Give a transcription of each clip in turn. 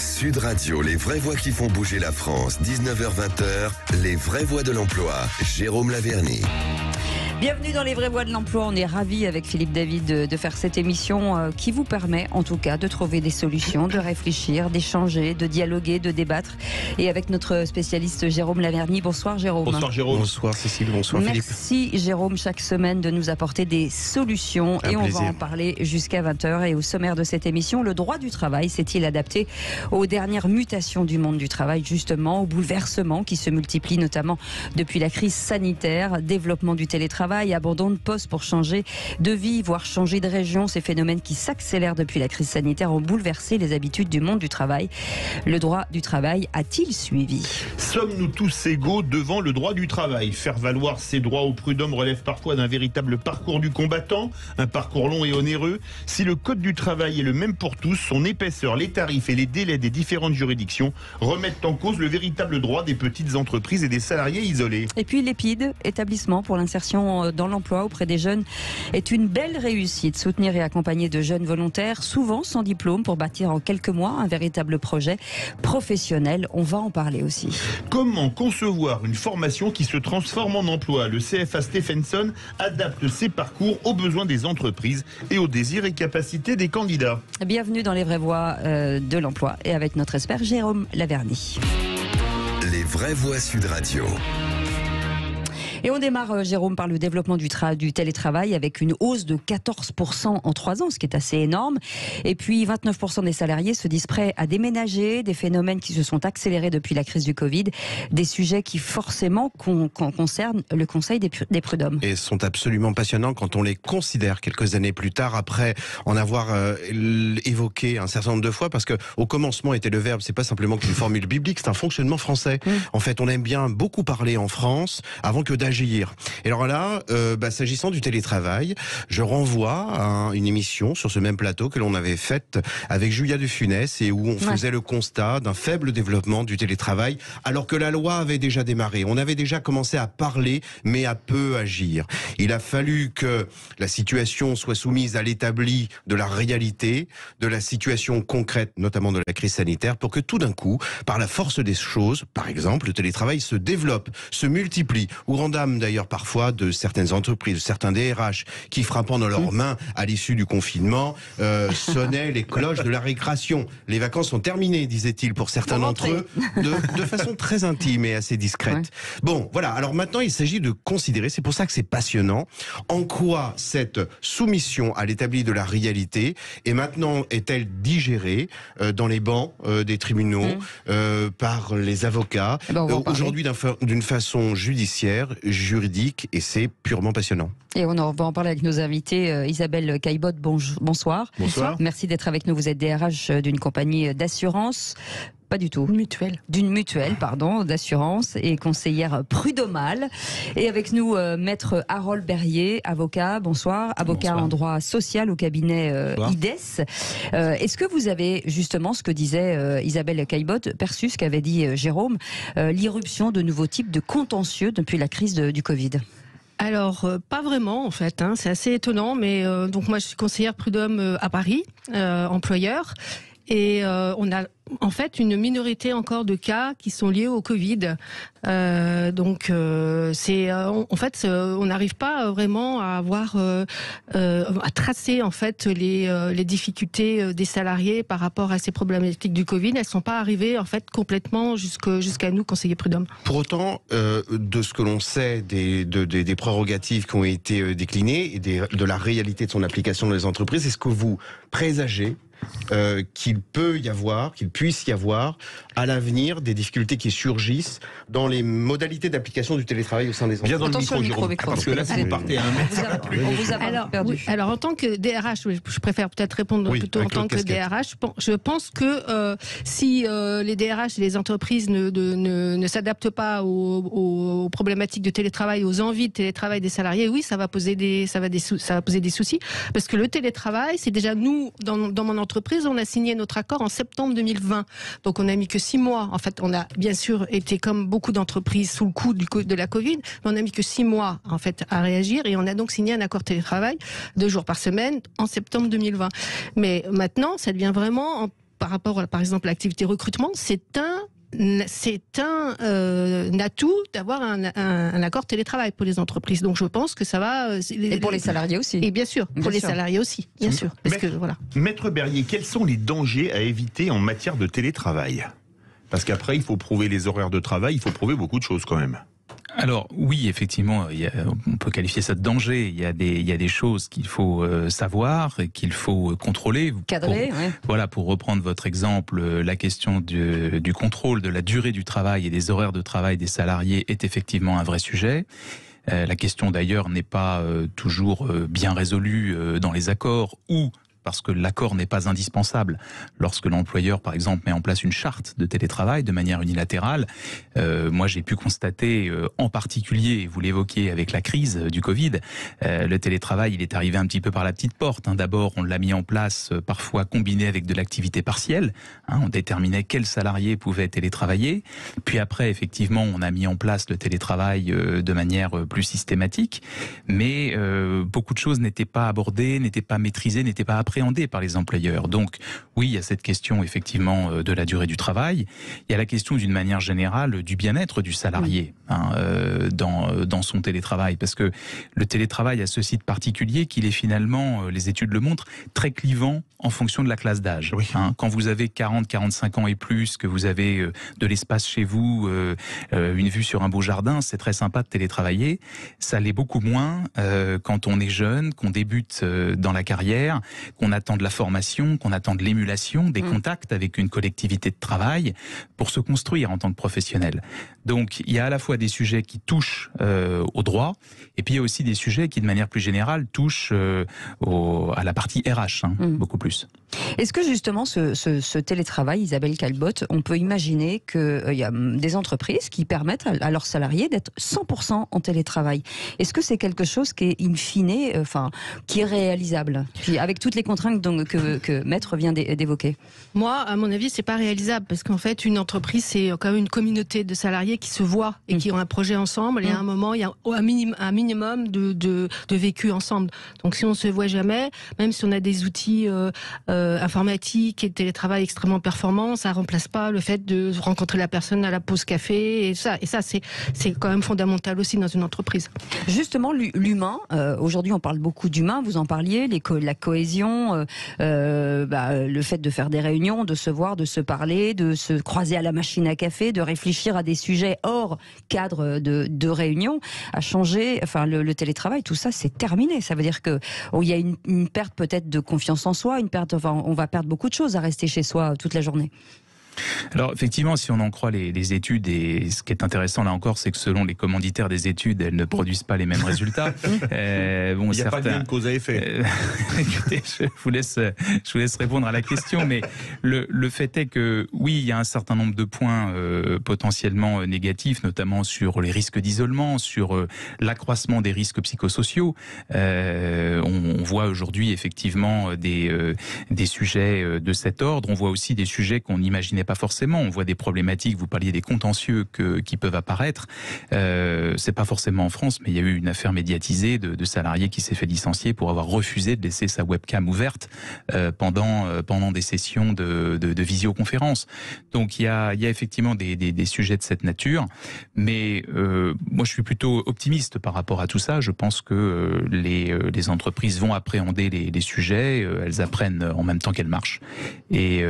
Sud Radio, les vraies voix qui font bouger la France, 19h-20h, les vraies voix de l'emploi, Jérôme Laverny. Bienvenue dans les vraies voix de l'emploi. On est ravis avec Philippe David de faire cette émission qui vous permet en tout cas de trouver des solutions, de réfléchir, d'échanger, de dialoguer, de débattre. Et avec notre spécialiste Jérôme Laverny. Bonsoir Jérôme. Bonsoir Jérôme. Bonsoir Cécile, bonsoir Philippe. Merci Jérôme chaque semaine de nous apporter des solutions. Et on va en parler jusqu'à 20h. Et au sommaire de cette émission, le droit du travail s'est-il adapté aux dernières mutations du monde du travail, justement, aux bouleversements qui se multiplient notamment depuis la crise sanitaire, développement du télétravail, abandon de poste pour changer de vie, voire changer de région. Ces phénomènes qui s'accélèrent depuis la crise sanitaire ont bouleversé les habitudes du monde du travail. Le droit du travail a-t-il suivi ? Sommes-nous tous égaux devant le droit du travail ? Faire valoir ses droits au prud'homme relève parfois d'un véritable parcours du combattant, un parcours long et onéreux. Si le code du travail est le même pour tous, son épaisseur, les tarifs et les délais des différentes juridictions remettent en cause le véritable droit des petites entreprises et des salariés isolés. Et puis l'EPID, établissement pour l'insertion dans l'emploi auprès des jeunes, est une belle réussite. Soutenir et accompagner de jeunes volontaires, souvent sans diplôme, pour bâtir en quelques mois un véritable projet professionnel. On va en parler aussi. Comment concevoir une formation qui se transforme en emploi ? Le CFA Stephenson adapte ses parcours aux besoins des entreprises et aux désirs et capacités des candidats. Bienvenue dans les vraies voies de l'emploi et avec notre expert Jérôme Laverny. Les vraies voix Sud Radio. Et on démarre, Jérôme, par le développement du télétravail avec une hausse de 14% en 3 ans, ce qui est assez énorme. Et puis 29% des salariés se disent prêts à déménager, des phénomènes qui se sont accélérés depuis la crise du Covid, des sujets qui forcément concernent le Conseil des prud'hommes. Et sont absolument passionnants quand on les considère quelques années plus tard, après en avoir évoqué un certain nombre de fois, parce que au commencement était le verbe, c'est pas simplement qu'une formule biblique, c'est un fonctionnement français. En fait, on aime bien beaucoup parler en France avant que d'agir. Et alors là, s'agissant du télétravail, je renvoie à une émission sur ce même plateau que l'on avait faite avec Julia de Funès et où on faisait le constat d'un faible développement du télétravail alors que la loi avait déjà démarré. On avait déjà commencé à parler mais à peu agir. Il a fallu que la situation soit soumise à l'établi de la réalité, de la situation concrète, notamment de la crise sanitaire, pour que tout d'un coup, par la force des choses, par exemple, le télétravail se développe, se multiplie, ou rende d'ailleurs parfois de certaines entreprises, de certains DRH qui, frappant dans leurs mains à l'issue du confinement, sonnaient les cloches de la récréation. Les vacances sont terminées, disait-il pour certains d'entre eux, de façon très intime et assez discrète. Ouais. Bon, voilà. Alors maintenant, il s'agit de considérer, c'est pour ça que c'est passionnant, en quoi cette soumission à l'établi de la réalité est maintenant est-elle digérée dans les bancs des tribunaux par les avocats, aujourd'hui d'une façon judiciaire, juridique, et c'est purement passionnant. Et on va en parler avec nos invités. Isabelle Caillebotte, bonsoir. Bonsoir. Merci d'être avec nous. Vous êtes DRH d'une compagnie d'assurance. Pas du tout. D'une mutuelle, d'assurance et conseillère prud'homale. Et avec nous, maître Harold Berrier, avocat. Bonsoir. Avocat en droit social au cabinet IDES. Est-ce que vous avez justement, ce que disait Isabelle Caillebotte, perçu ce qu'avait dit Jérôme, l'irruption de nouveaux types de contentieux depuis la crise du Covid ? Alors, pas vraiment en fait, c'est assez étonnant, mais donc moi je suis conseillère prud'homme à Paris, employeur, et on a en fait une minorité encore de cas qui sont liés au Covid. En fait, on n'arrive pas vraiment à avoir à tracer en fait les difficultés des salariés par rapport à ces problématiques du Covid. Elles sont pas arrivées en fait complètement jusqu'à nous, conseillers prud'homme. Pour autant, de ce que l'on sait des prérogatives qui ont été déclinées et de la réalité de son application dans les entreprises, est-ce que vous présagez qu'il puisse y avoir à l'avenir des difficultés qui surgissent dans les modalités d'application du télétravail au sein des entreprises. Bien dans le micro, Jérôme, parce que là, vous partez à 1 mètre. Alors, en tant que DRH, je préfère peut-être répondre plutôt en tant que DRH. Je pense que si les DRH et les entreprises ne s'adaptent pas aux problématiques de télétravail, aux envies de télétravail des salariés, oui, ça va poser des soucis. Parce que le télétravail, c'est déjà nous, dans mon entreprise, on a signé notre accord en septembre 2020. Donc on a mis que 6 mois. En fait, on a bien sûr été comme beaucoup d'entreprises sous le coup de la Covid, mais on a mis que 6 mois en fait à réagir et on a donc signé un accord télétravail 2 jours par semaine en septembre 2020. Mais maintenant, ça devient vraiment par rapport, par exemple, à l'activité recrutement, c'est un atout d'avoir un accord télétravail pour les entreprises. Donc je pense que ça va... Et pour les salariés aussi. Et bien sûr, pour les salariés aussi, bien sûr. Parce que, voilà. Maître Bernier, quels sont les dangers à éviter en matière de télétravail? Parce qu'après, il faut prouver les horaires de travail, il faut prouver beaucoup de choses quand même. Alors oui, effectivement, on peut qualifier ça de danger. Il y a des choses qu'il faut savoir et qu'il faut contrôler. Cadrer, Voilà, pour reprendre votre exemple, la question du contrôle de la durée du travail et des horaires de travail des salariés est effectivement un vrai sujet. La question d'ailleurs n'est pas toujours bien résolue dans les accords ou parce que l'accord n'est pas indispensable lorsque l'employeur, par exemple, met en place une charte de télétravail de manière unilatérale. Moi, j'ai pu constater, en particulier, vous l'évoquiez avec la crise du Covid, le télétravail, il est arrivé un petit peu par la petite porte. D'abord, on l'a mis en place, parfois combiné avec de l'activité partielle. On déterminait quels salariés pouvaient télétravailler. Puis après, effectivement, on a mis en place le télétravail de manière plus systématique. Mais beaucoup de choses n'étaient pas abordées, n'étaient pas maîtrisées, n'étaient pas appréhendées par les employeurs. Donc oui, il y a cette question effectivement de la durée du travail. Il y a la question d'une manière générale du bien-être du salarié dans son télétravail, parce que le télétravail a ce site particulier qu'il est finalement, les études le montrent, très clivant en fonction de la classe d'âge. Oui. Quand vous avez 40, 45 ans et plus, que vous avez de l'espace chez vous, une vue sur un beau jardin, c'est très sympa de télétravailler. Ça l'est beaucoup moins quand on est jeune, qu'on débute dans la carrière, qu'on attend de la formation, qu'on attend de l'émulation, des contacts avec une collectivité de travail pour se construire en tant que professionnel. Donc il y a à la fois des sujets qui touchent au droit, et puis il y a aussi des sujets qui de manière plus générale touchent à la partie RH, beaucoup plus. Est-ce que justement ce télétravail, Isabelle Calbotte, on peut imaginer qu'il y a des entreprises qui permettent à leurs salariés d'être 100% en télétravail? Est-ce que c'est quelque chose qui est in fine, qui est réalisable, puis avec toutes les contraintes que Maître vient d'évoquer? Moi, à mon avis, c'est pas réalisable, parce qu'en fait, une entreprise, c'est quand même une communauté de salariés qui se voient et qui ont un projet ensemble, et à un moment, il y a un minimum de vécu ensemble. Donc si on se voit jamais, même si on a des outils informatiques et de télétravail extrêmement performants, ça remplace pas le fait de rencontrer la personne à la pause café, et ça c'est quand même fondamental aussi dans une entreprise. Justement, l'humain, aujourd'hui on parle beaucoup d'humain, vous en parliez, la cohésion, le fait de faire des réunions, de se voir, de se parler, de se croiser à la machine à café, de réfléchir à des sujets hors cadre de réunion, a changé. Le télétravail, tout ça, c'est terminé. Ça veut dire que il y a une perte peut-être de confiance en soi, on va perdre beaucoup de choses à rester chez soi toute la journée. Alors effectivement, si on en croit les études, et ce qui est intéressant là encore, c'est que selon les commanditaires des études, elles ne produisent pas les mêmes résultats. Il n'y a pas de lien de cause à effet. Écoutez, je vous laisse répondre à la question, mais le fait est que oui, il y a un certain nombre de points potentiellement négatifs, notamment sur les risques d'isolement, sur l'accroissement des risques psychosociaux. On voit aujourd'hui effectivement des sujets de cet ordre. On voit aussi des sujets qu'on n'imaginait pas forcément. On voit des problématiques, vous parliez des contentieux qui peuvent apparaître. C'est pas forcément en France, mais il y a eu une affaire médiatisée de salarié qui s'est fait licencier pour avoir refusé de laisser sa webcam ouverte pendant des sessions de visioconférence. Donc il y a effectivement des sujets de cette nature, mais moi je suis plutôt optimiste par rapport à tout ça. Je pense que les entreprises vont appréhender les sujets, elles apprennent en même temps qu'elles marchent, et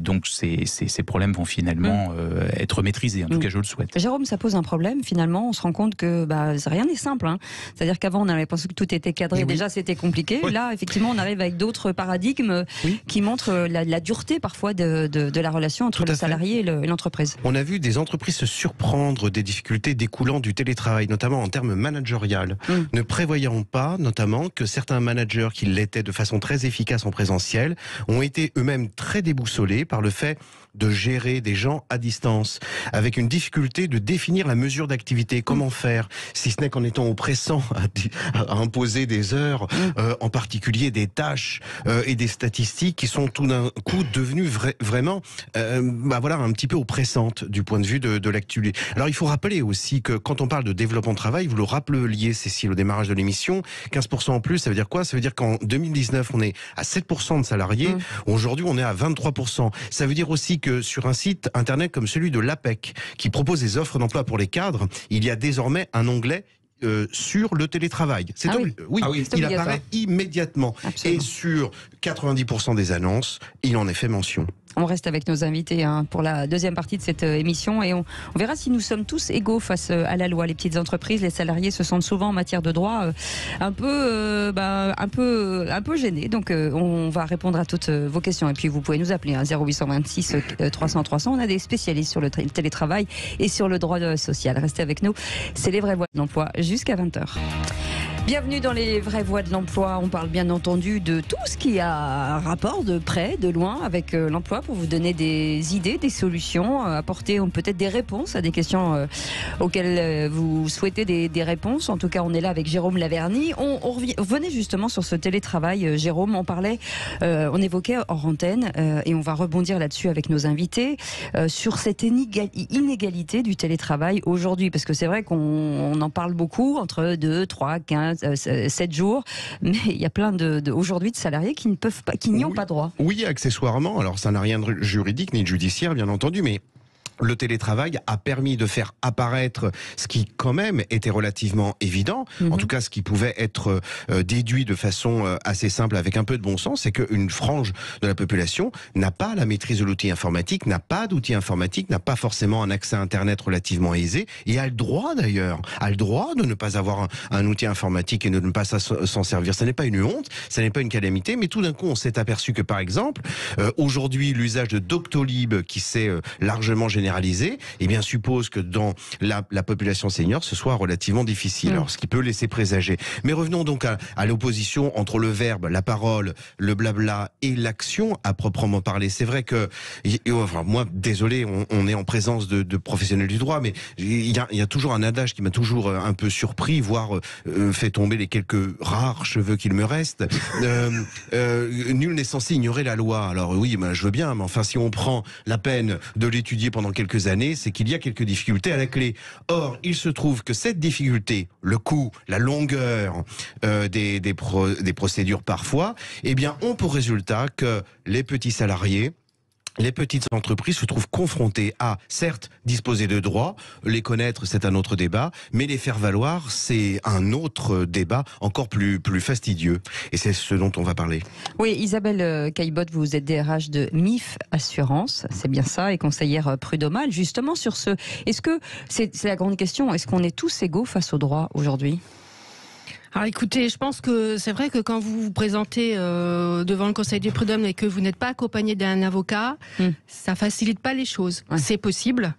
donc ces problèmes vont finalement être maîtrisés. En tout cas, je le souhaite. Jérôme, ça pose un problème. Finalement, on se rend compte que rien n'est simple. C'est-à-dire qu'avant, on avait pensé que tout était cadré. Déjà, c'était compliqué. Oui. Là, effectivement, on arrive avec d'autres paradigmes qui montrent la dureté parfois de la relation entre le salarié et l'entreprise. On a vu des entreprises se surprendre des difficultés découlant du télétravail, notamment en termes managérial, ne prévoyant pas, notamment, que certains managers qui l'étaient de façon très efficace en présentiel ont été eux-mêmes très déboussolés par le fait de de gérer des gens à distance, avec une difficulté de définir la mesure d'activité. Comment faire, si ce n'est qu'en étant oppressant à imposer des heures, en particulier des tâches et des statistiques qui sont tout d'un coup devenues vraiment un petit peu oppressantes du point de vue de l'actualité. Alors il faut rappeler aussi que quand on parle de développement de travail, vous le rappeliez, Cécile, au démarrage de l'émission, 15% en plus, ça veut dire quoi? Ça veut dire qu'en 2019, on est à 7% de salariés. Aujourd'hui, on est à 23%. Ça veut dire aussi que sur un site internet comme celui de l'APEC, qui propose des offres d'emploi pour les cadres, il y a désormais un onglet sur le télétravail. Il apparaît immédiatement. Absolument. Et sur 90% des annonces, il en est fait mention. On reste avec nos invités pour la deuxième partie de cette émission et on verra si nous sommes tous égaux face à la loi. Les petites entreprises, les salariés se sentent souvent en matière de droit un peu gênés. Donc on va répondre à toutes vos questions et puis vous pouvez nous appeler 0826 300 300. On a des spécialistes sur le télétravail et sur le droit social. Restez avec nous. C'est les vraies voies de l'emploi jusqu'à 20h. Bienvenue dans les vraies voies de l'emploi. On parle bien entendu de tout ce qui a un rapport de près, de loin avec l'emploi pour vous donner des idées, des solutions, apporter peut-être des réponses à des questions auxquelles vous souhaitez des réponses. En tout cas, on est là avec Jérôme Laverny. On revenait justement sur ce télétravail. Jérôme, on évoquait hors antenne et on va rebondir là-dessus avec nos invités sur cette inégalité du télétravail aujourd'hui. Parce que c'est vrai qu'on en parle beaucoup entre 2, 3, 15, 7 jours, mais il y a plein aujourd'hui de salariés qui n'y ont pas droit. Oui, accessoirement, alors ça n'a rien de juridique ni de judiciaire bien entendu, mais le télétravail a permis de faire apparaître ce qui quand même était relativement évident, en tout cas ce qui pouvait être déduit de façon assez simple avec un peu de bon sens, c'est qu'une frange de la population n'a pas la maîtrise de l'outil informatique, n'a pas d'outil informatique, n'a pas forcément un accès à Internet relativement aisé et a le droit d'ailleurs, de ne pas avoir un outil informatique et de ne pas s'en servir. Ce n'est pas une honte, ce n'est pas une calamité, mais tout d'un coup on s'est aperçu que par exemple, aujourd'hui l'usage de Doctolib qui s'est largement généralisé, eh bien suppose que dans la population senior, ce soit relativement difficile. Alors, ce qui peut laisser présager. Mais revenons donc à l'opposition entre le verbe, la parole, le blabla et l'action à proprement parler. C'est vrai que, moi, désolé, on est en présence de professionnels du droit, mais il y a toujours un adage qui m'a toujours un peu surpris, voire fait tomber les quelques rares cheveux qu'il me reste. Nul n'est censé ignorer la loi. Alors oui, je veux bien, mais enfin, si on prend la peine de l'étudier pendant quelques années, c'est qu'il y a quelques difficultés à la clé. Or, il se trouve que cette difficulté, le coût, la longueur des procédures parfois, eh bien, ont pour résultat que les petits salariés, les petites entreprises se trouvent confrontées à, certes, disposer de droits, les connaître, c'est un autre débat, mais les faire valoir, c'est un autre débat encore plus fastidieux. Et c'est ce dont on va parler. Oui, Isabelle Caillebotte, vous êtes DRH de MIF Assurance, c'est bien ça, et conseillère prud'homale. Justement, sur ce, est-ce que, c'est la grande question, est-ce qu'on est tous égaux face au droit aujourd'hui ? Alors écoutez, je pense que c'est vrai que quand vous vous présentez devant le Conseil des prud'hommes et que vous n'êtes pas accompagné d'un avocat, ça facilite pas les choses. Ouais. C'est possible.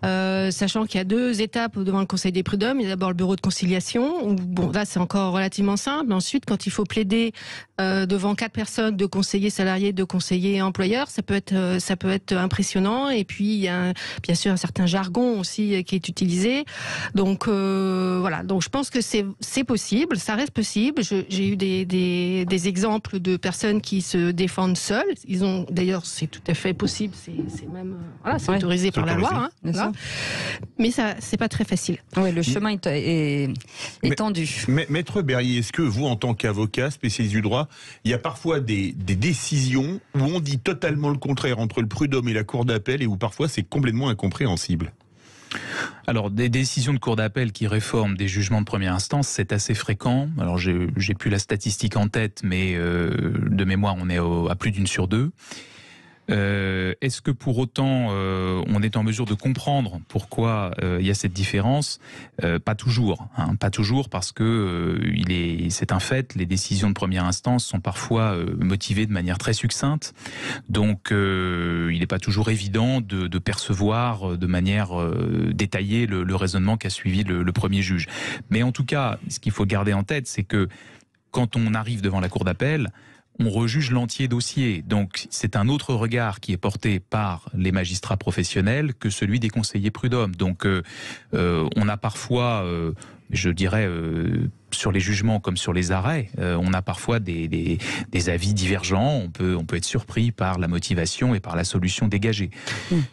Sachant qu'il y a 2 étapes devant le Conseil des prud'hommes. Il y a d'abord le bureau de conciliation, où bon, là c'est encore relativement simple. Ensuite, quand il faut plaider devant 4 personnes, 2 conseillers salariés, 2 conseillers employeurs, ça peut être impressionnant. Et puis il y a bien sûr un certain jargon aussi qui est utilisé. Donc voilà. Donc je pense que c'est possible, ça reste possible. J'ai eu des exemples de personnes qui se défendent seules. Ils ont d'ailleurs, c'est tout à fait possible. C'est même voilà, c'est autorisé par la loi. Hein, voilà. Mais ça, c'est pas très facile. Oui, le chemin est tendu. Maître Berrier, est-ce que vous, en tant qu'avocat spécialiste du droit, il y a parfois des décisions où on dit totalement le contraire entre le prud'homme et la cour d'appel et où parfois c'est complètement incompréhensible? Alors, des décisions de cour d'appel qui réforment des jugements de première instance, c'est assez fréquent. Alors, j'ai plus la statistique en tête, mais de mémoire, on est à plus d'1 sur 2. Est-ce que pour autant on est en mesure de comprendre pourquoi il y a cette différence? Pas toujours, pas toujours, parce que c'est un fait, les décisions de première instance sont parfois motivées de manière très succincte, donc il n'est pas toujours évident de percevoir de manière détaillée le raisonnement qu'a suivi le premier juge. Mais en tout cas, ce qu'il faut garder en tête, c'est que quand on arrive devant la cour d'appel, on rejuge l'entier dossier. Donc c'est un autre regard qui est porté par les magistrats professionnels que celui des conseillers prud'hommes. Donc on a parfois, je dirais, sur les jugements comme sur les arrêts, on a parfois des avis divergents. On peut être surpris par la motivation et par la solution dégagée.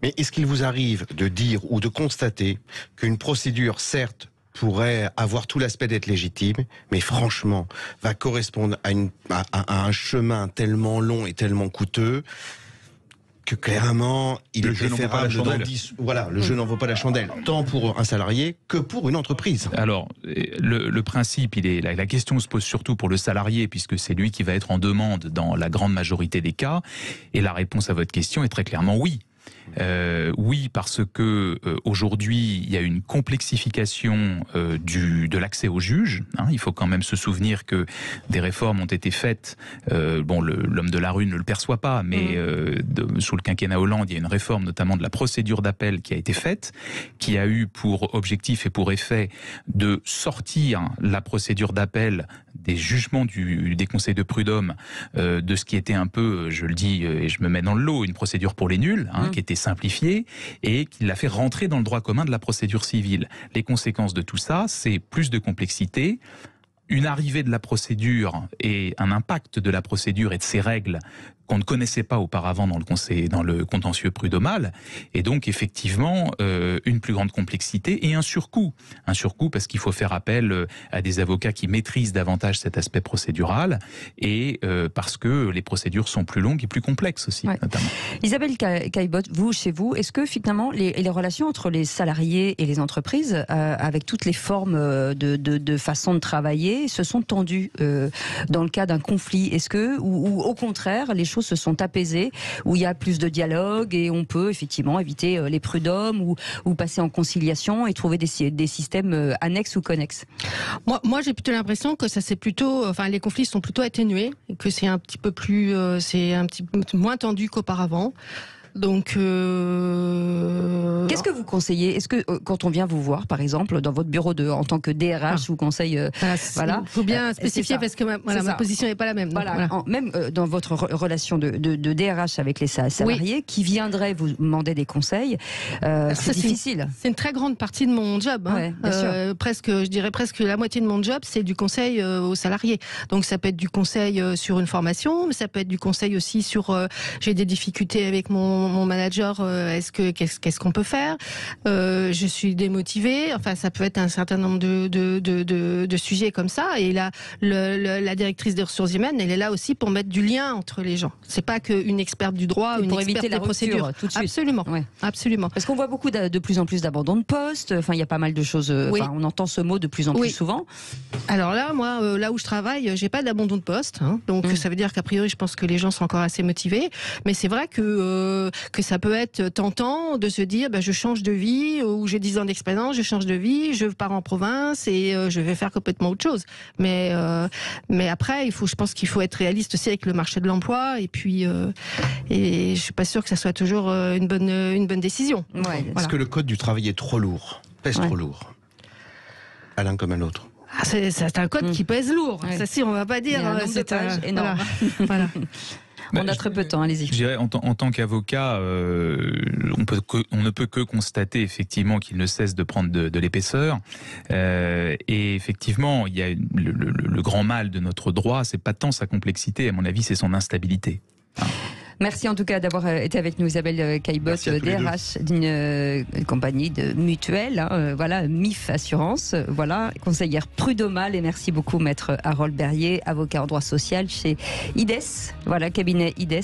Mais est-ce qu'il vous arrive de dire ou de constater qu'une procédure, certes, pourrait avoir tout l'aspect d'être légitime, mais franchement, va correspondre à un chemin tellement long et tellement coûteux que clairement, il est préférable le jeu n'en vaut pas la chandelle, tant pour un salarié que pour une entreprise. Alors, le principe, la question se pose surtout pour le salarié, puisque c'est lui qui va être en demande dans la grande majorité des cas, et la réponse à votre question est très clairement oui. Oui, parce que aujourd'hui, il y a une complexification de l'accès aux juges. Il faut quand même se souvenir que des réformes ont été faites. L'homme de la rue ne le perçoit pas, mais sous le quinquennat Hollande, il y a une réforme notamment de la procédure d'appel qui a été faite, qui a eu pour objectif et pour effet de sortir la procédure d'appel des jugements des conseils de prud'homme de ce qui était un peu, je le dis et je me mets dans le lot, une procédure pour les nuls, qui était simplifiée et qui l'a fait rentrer dans le droit commun de la procédure civile. Les conséquences de tout ça, c'est plus de complexité, une arrivée de la procédure et un impact de la procédure et de ses règles qu'on ne connaissait pas auparavant dans le contentieux prud'homal, et donc effectivement une plus grande complexité et un surcoût parce qu'il faut faire appel à des avocats qui maîtrisent davantage cet aspect procédural, et parce que les procédures sont plus longues et plus complexes aussi, notamment. Isabelle Caillebotte, chez vous, est-ce que finalement les relations entre les salariés et les entreprises, avec toutes les formes de façon de travailler, se sont tendues dans le cas d'un conflit? Est-ce que, ou au contraire, les choses se sont apaisées, où il y a plus de dialogue et on peut effectivement éviter les prud'hommes ou passer en conciliation et trouver des systèmes annexes ou connexes? Moi j'ai plutôt l'impression que ça c'est plutôt, les conflits sont plutôt atténués et que c'est un petit peu plus, c'est un petit peu moins tendu qu'auparavant. Donc, qu'est-ce que vous conseillez? Est-ce que quand on vient vous voir, par exemple, dans votre bureau en tant que DRH, vous conseille, il faut bien spécifier parce que ma position n'est pas la même. Donc, même dans votre relation de DRH avec les salariés qui viendraient vous demander des conseils, c'est difficile. C'est une très grande partie de mon job. Je dirais presque la moitié de mon job, c'est du conseil aux salariés. Donc ça peut être du conseil sur une formation, mais ça peut être du conseil aussi sur j'ai des difficultés avec mon manager, qu'est-ce qu'on peut faire, je suis démotivée, ça peut être un certain nombre de sujets comme ça, et là la directrice des ressources humaines, elle est là aussi pour mettre du lien entre les gens. C'est pas qu'une experte du droit, une experte des procédures. Tout de suite. Absolument. Parce qu'on voit beaucoup de plus en plus d'abandon de poste, il y a pas mal de choses, on entend ce mot de plus en plus souvent. Alors là, moi, là où je travaille, j'ai pas d'abandon de poste, donc ça veut dire qu'a priori, je pense que les gens sont encore assez motivés, mais c'est vrai que ça peut être tentant de se dire je change de vie, ou j'ai 10 ans d'expérience, je change de vie, je pars en province et je vais faire complètement autre chose. Mais après, je pense qu'il faut être réaliste aussi avec le marché de l'emploi, et puis et je suis pas sûre que ça soit toujours une bonne décision. Est-ce que le code du travail est trop lourd, pèse trop lourd, à l'un comme à l'autre? C'est un code qui pèse lourd. Ça, si on va pas dire. C'est énorme. Voilà. On a très peu de temps, allez-y. Je dirais, en tant qu'avocat, on ne peut que constater effectivement qu'il ne cesse de prendre de l'épaisseur. Et effectivement, il y a le grand mal de notre droit, c'est pas tant sa complexité, à mon avis, c'est son instabilité. Merci en tout cas d'avoir été avec nous, Isabelle Caillebotte, DRH d'une compagnie de mutuelle, MIF Assurance, conseillère prud'homale, et merci beaucoup Maître Harold Berrier, avocat en droit social chez IDES, cabinet IDES.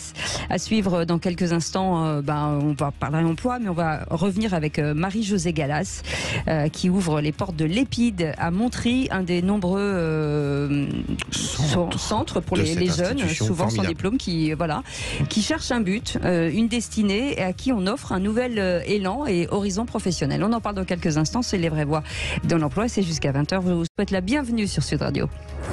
À suivre dans quelques instants, on va parler emploi, mais on va revenir avec Marie-Josée Gallas, qui ouvre les portes de l'Épide à Montry, un des nombreux centres pour les jeunes, souvent sans diplôme, qui cherchent un but, une destinée, et à qui on offre un nouvel élan et horizon professionnel. On en parle dans quelques instants, c'est les vraies voix de l'emploi, c'est jusqu'à 20h. Je vous souhaite la bienvenue sur Sud Radio.